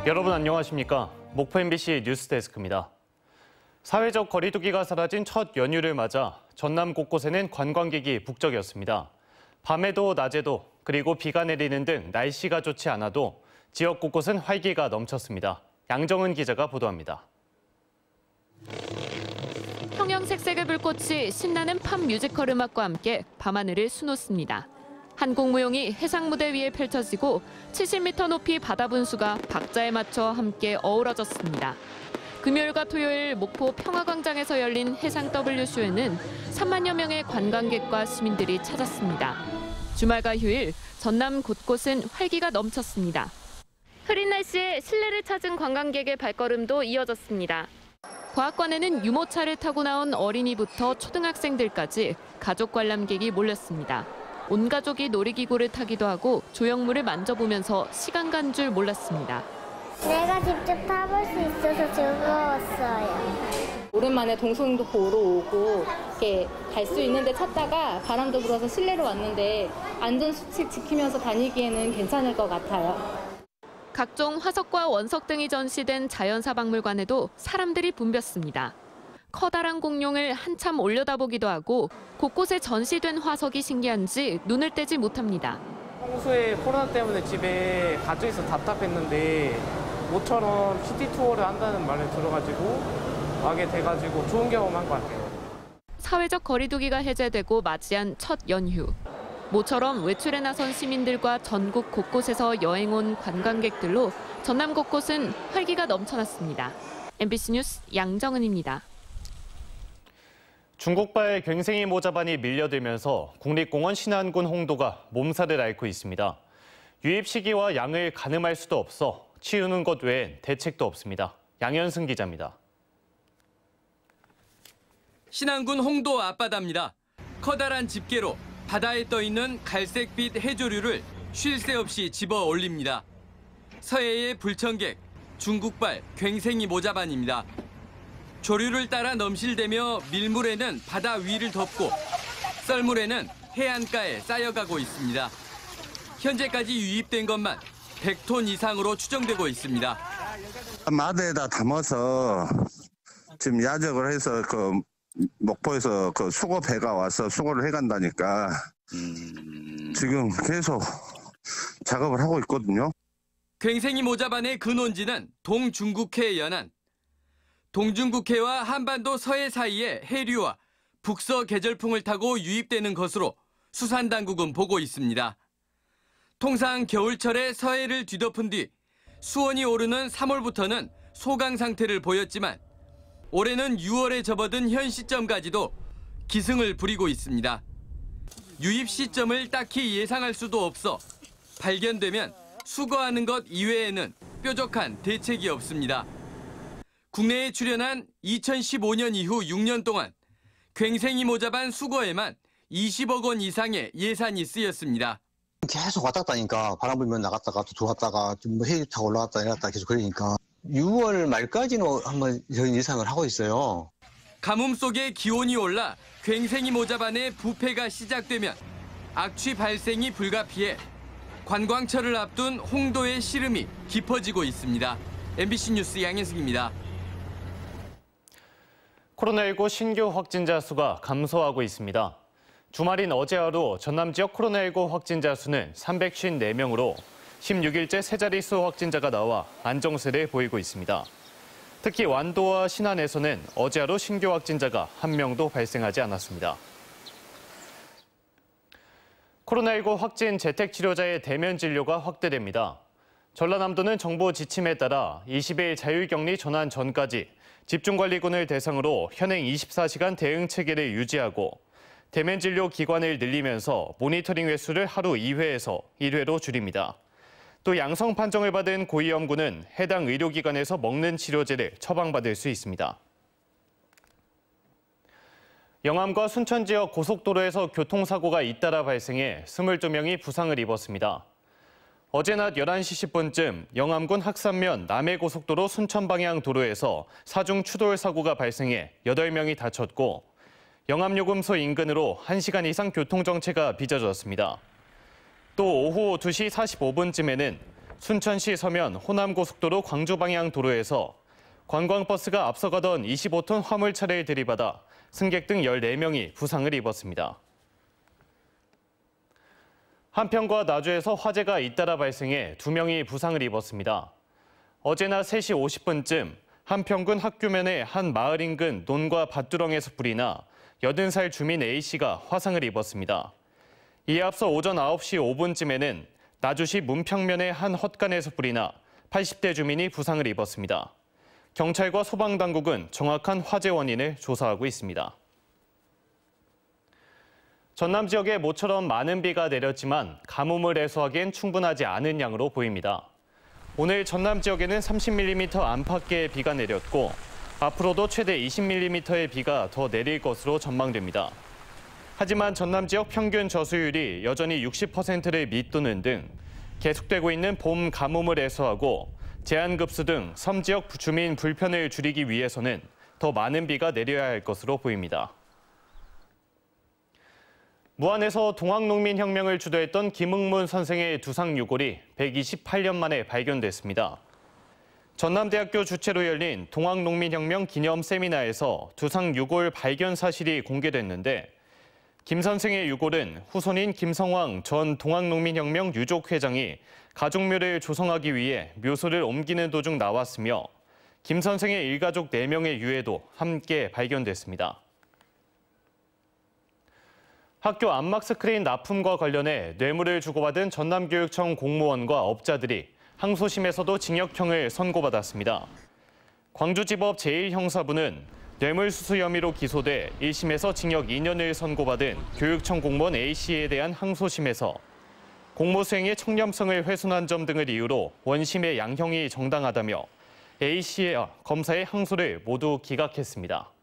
여러분 안녕하십니까? 목포 MBC 뉴스데스크입니다. 사회적 거리두기가 사라진 첫 연휴를 맞아 전남 곳곳에는 관광객이 북적였습니다. 밤에도 낮에도 그리고 비가 내리는 등 날씨가 좋지 않아도 지역 곳곳은 활기가 넘쳤습니다. 양정은 기자가 보도합니다. 형형색색의 불꽃이 신나는 팝 뮤지컬 음악과 함께 밤하늘을 수놓습니다. 한국무용이 해상무대 위에 펼쳐지고 70m 높이 바다 분수가 박자에 맞춰 함께 어우러졌습니다. 금요일과 토요일 목포 평화광장에서 열린 해상 W쇼에는 3만여 명의 관광객과 시민들이 찾았습니다. 주말과 휴일, 전남 곳곳은 활기가 넘쳤습니다. 흐린 날씨에 실내를 찾은 관광객의 발걸음도 이어졌습니다. 과학관에는 유모차를 타고 나온 어린이부터 초등학생들까지 가족 관람객이 몰렸습니다. 온 가족이 놀이기구를 타기도 하고 조형물을 만져보면서 시간 간 줄 몰랐습니다. 내가 직접 타볼 수 있어서 즐거웠어요. 오랜만에 동성도 보러 오고 이렇게 갈 수 있는데 찾다가 바람도 불어서 실내로 왔는데 안전수칙 지키면서 다니기에는 괜찮을 것 같아요. 각종 화석과 원석 등이 전시된 자연사박물관에도 사람들이 붐볐습니다. 커다란 공룡을 한참 올려다보기도 하고 곳곳에 전시된 화석이 신기한지 눈을 떼지 못합니다. 평소에 코로나 때문에 집에 갇혀있어 답답했는데 모처럼 시티 투어를 한다는 말을 들어가지고 와게 돼가지고 좋은 경험한 것 같아요. 사회적 거리두기가 해제되고 맞이한 첫 연휴. 모처럼 외출에 나선 시민들과 전국 곳곳에서 여행 온 관광객들로 전남 곳곳은 활기가 넘쳐났습니다. MBC 뉴스 양정은입니다. 중국발 괭생이 모자반이 밀려들면서 국립공원 신안군 홍도가 몸살을 앓고 있습니다. 유입 시기와 양을 가늠할 수도 없어 치우는 것 외엔 대책도 없습니다. 양현승 기자입니다. 신안군 홍도 앞바다입니다. 커다란 집게로 바다에 떠있는 갈색빛 해조류를 쉴 새 없이 집어 올립니다. 서해의 불청객, 중국발 괭생이 모자반입니다. 조류를 따라 넘실대며 밀물에는 바다 위를 덮고 썰물에는 해안가에 쌓여가고 있습니다. 현재까지 유입된 것만 100톤 이상으로 추정되고 있습니다. 마대에다 담아서 지금 야적을 해서 목포에서 수거 배가 와서 수거를 해간다니까 지금 계속 작업을 하고 있거든요. 괭생이 모자반의 근원지는 동중국해 연안. 동중국해와 한반도 서해 사이에 해류와 북서 계절풍을 타고 유입되는 것으로 수산당국은 보고 있습니다. 통상 겨울철에 서해를 뒤덮은 뒤 수온이 오르는 3월부터는 소강 상태를 보였지만 올해는 6월에 접어든 현 시점까지도 기승을 부리고 있습니다. 유입 시점을 딱히 예상할 수도 없어 발견되면 수거하는 것 이외에는 뾰족한 대책이 없습니다. 국내에 출현한 2015년 이후 6년 동안 괭생이 모자반 수거에만 20억 원 이상의 예산이 쓰였습니다. 계속 왔다 갔다 하니까 바람 불면 나갔다가 또 들어왔다가 좀 해류 타고 올라갔다 내렸다 계속 그러니까 6월 말까지는 한번 저희 예상을 하고 있어요. 가뭄 속에 기온이 올라 괭생이 모자반의 부패가 시작되면 악취 발생이 불가피해 관광철을 앞둔 홍도의 시름이 깊어지고 있습니다. MBC 뉴스 양현승입니다. 코로나19 신규 확진자 수가 감소하고 있습니다. 주말인 어제 하루 전남 지역 코로나19 확진자 수는 354명으로 16일째 세 자릿수 확진자가 나와 안정세를 보이고 있습니다. 특히 완도와 신안에서는 어제 하루 신규 확진자가 한 명도 발생하지 않았습니다. 코로나19 확진 재택치료자의 대면 진료가 확대됩니다. 전라남도는 정부 지침에 따라 20일 자율격리 전환 전까지 집중관리군을 대상으로 현행 24시간 대응 체계를 유지하고 대면 진료 기관을 늘리면서 모니터링 횟수를 하루 2회에서 1회로 줄입니다. 또 양성 판정을 받은 고위험군은 해당 의료기관에서 먹는 치료제를 처방받을 수 있습니다. 영암과 순천 지역 고속도로에서 교통사고가 잇따라 발생해 22명이 부상을 입었습니다. 어제 낮 11시 10분쯤 영암군 학산면 남해고속도로 순천 방향 도로에서 사중 추돌 사고가 발생해 8명이 다쳤고 영암요금소 인근으로 1시간 이상 교통정체가 빚어졌습니다. 또 오후 2시 45분쯤에는 순천시 서면 호남고속도로 광주 방향 도로에서 관광버스가 앞서가던 25톤 화물차를 들이받아 승객 등 14명이 부상을 입었습니다. 한평과 나주에서 화재가 잇따라 발생해 2명이 부상을 입었습니다. 어제 낮 3시 50분쯤 한평군 학교면의 한 마을 인근 논과 밭두렁에서 불이 나 80살 주민 A씨가 화상을 입었습니다. 이에 앞서 오전 9시 5분쯤에는 나주시 문평면의 한 헛간에서 불이 나 80대 주민이 부상을 입었습니다. 경찰과 소방당국은 정확한 화재 원인을 조사하고 있습니다. 전남 지역에 모처럼 많은 비가 내렸지만 가뭄을 해소하기엔 충분하지 않은 양으로 보입니다. 오늘 전남 지역에는 30mm 안팎의 비가 내렸고 앞으로도 최대 20mm의 비가 더 내릴 것으로 전망됩니다. 하지만 전남 지역 평균 저수율이 여전히 60%를 밑도는 등 계속되고 있는 봄 가뭄을 해소하고 제한급수 등 섬 지역 주민 불편을 줄이기 위해서는 더 많은 비가 내려야 할 것으로 보입니다. 무안에서 동학농민혁명을 주도했던 김흥문 선생의 두상유골이 128년 만에 발견됐습니다. 전남대학교 주최로 열린 동학농민혁명 기념 세미나에서 두상유골 발견 사실이 공개됐는데 김 선생의 유골은 후손인 김성황 전 동학농민혁명 유족회장이 가족묘를 조성하기 위해 묘소를 옮기는 도중 나왔으며 김 선생의 일가족 4명의 유해도 함께 발견됐습니다. 학교 안막 스크린 납품과 관련해 뇌물을 주고받은 전남교육청 공무원과 업자들이 항소심에서도 징역형을 선고받았습니다. 광주지법 제1형사부는 뇌물수수 혐의로 기소돼 1심에서 징역 2년을 선고받은 교육청 공무원 A씨에 대한 항소심에서 공무수행의 청렴성을 훼손한 점 등을 이유로 원심의 양형이 정당하다며 A씨와 검사의 항소를 모두 기각했습니다.